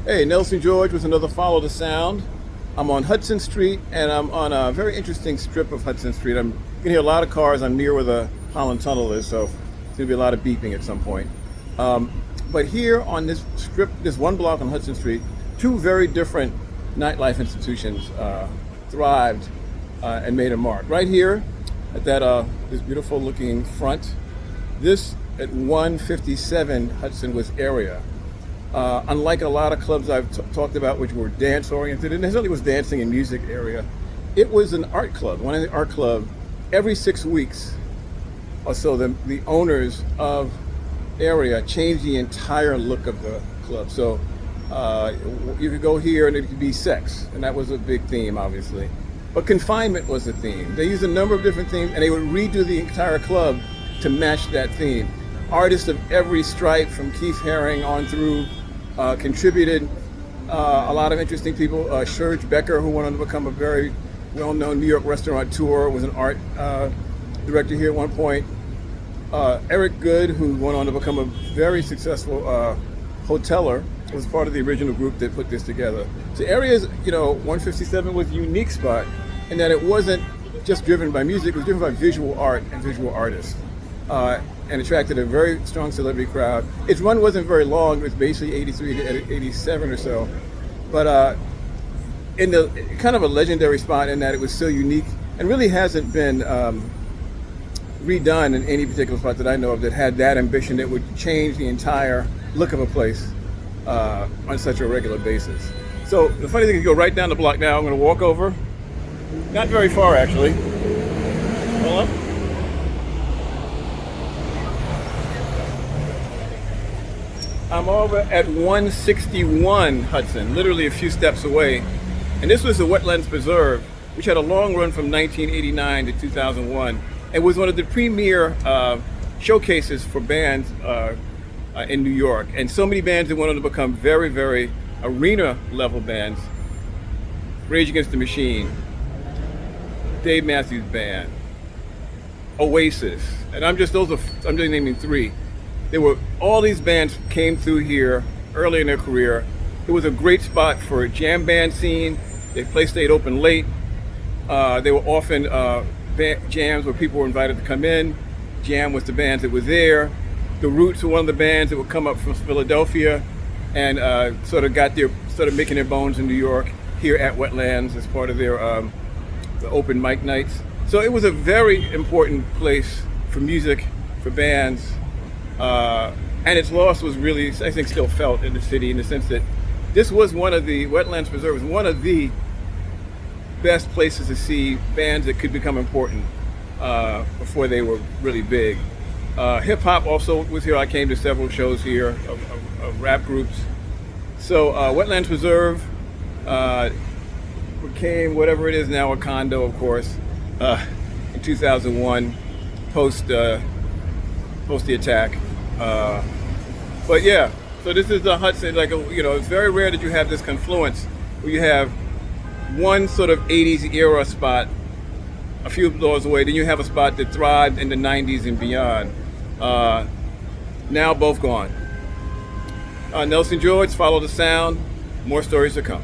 Hey, Nelson George with another Follow the Sound. I'm on Hudson Street, and I'm on a very interesting strip of Hudson Street. You can hear a lot of cars. I'm near where the Holland Tunnel is, so there's going to be a lot of beeping at some point. Um, but here on this strip, this one block on Hudson Street, two very different nightlife institutions thrived and made a mark. Right here at that this beautiful looking front, this at 157 Hudson was area. Unlike a lot of clubs I've talked about, which were dance oriented, it necessarily was dancing and music area. It was an art club. One of the art club, every 6 weeks or so, the owners of area changed the entire look of the club. So you could go here and it could be sex, and that was a big theme, obviously. But confinement was the theme. They used a number of different themes, and they would redo the entire club to match that theme. Artists of every stripe, from Keith Haring on through, contributed. A lot of interesting people. Serge Becker, who went on to become a very well-known New York restaurateur, was an art director here at one point. Eric Good, who went on to become a very successful hoteler, was part of the original group that put this together. So areas, 157 was a unique spot in that it wasn't just driven by music, it was driven by visual art and visual artists. And attracted a very strong celebrity crowd. Its run wasn't very long, it was basically 83 to 87 or so. But in the kind of a legendary spot in that it was so unique and really hasn't been redone in any particular spot that I know of that had that ambition that would change the entire look of a place on such a regular basis. So the funny thing is, you go right down the block now. I'm going to walk over, not very far actually. Hold on. I'm over at 161 Hudson, literally a few steps away. And this was the Wetlands Preserve, which had a long run from 1989 to 2001. It was one of the premier showcases for bands in New York. And so many bands that went on to become very, very arena level bands. Rage Against the Machine, Dave Matthews Band, Oasis, and I'm just naming three. There were all these bands came through here early in their career. It was a great spot for a jam band scene. The place stayed open late. They were often jams where people were invited to come in, jam with the bands that were there. The Roots were one of the bands that would come up from Philadelphia and sort of making their bones in New York here at Wetlands as part of their the open mic nights. So it was a very important place for music, for bands. And its loss was really, I think, still felt in the city in the sense that this was Wetlands Preserve was one of the best places to see bands that could become important before they were really big. Hip hop also was here. I came to several shows here of rap groups. So Wetlands Preserve became whatever it is now, a condo, of course, in 2001, post the attack. But yeah, so this is the Hudson. It's very rare that you have this confluence where you have one sort of 80s era spot a few doors away, then you have a spot that thrived in the 90s and beyond. Now both gone. Nelson George, Follow the Sound. More stories to come.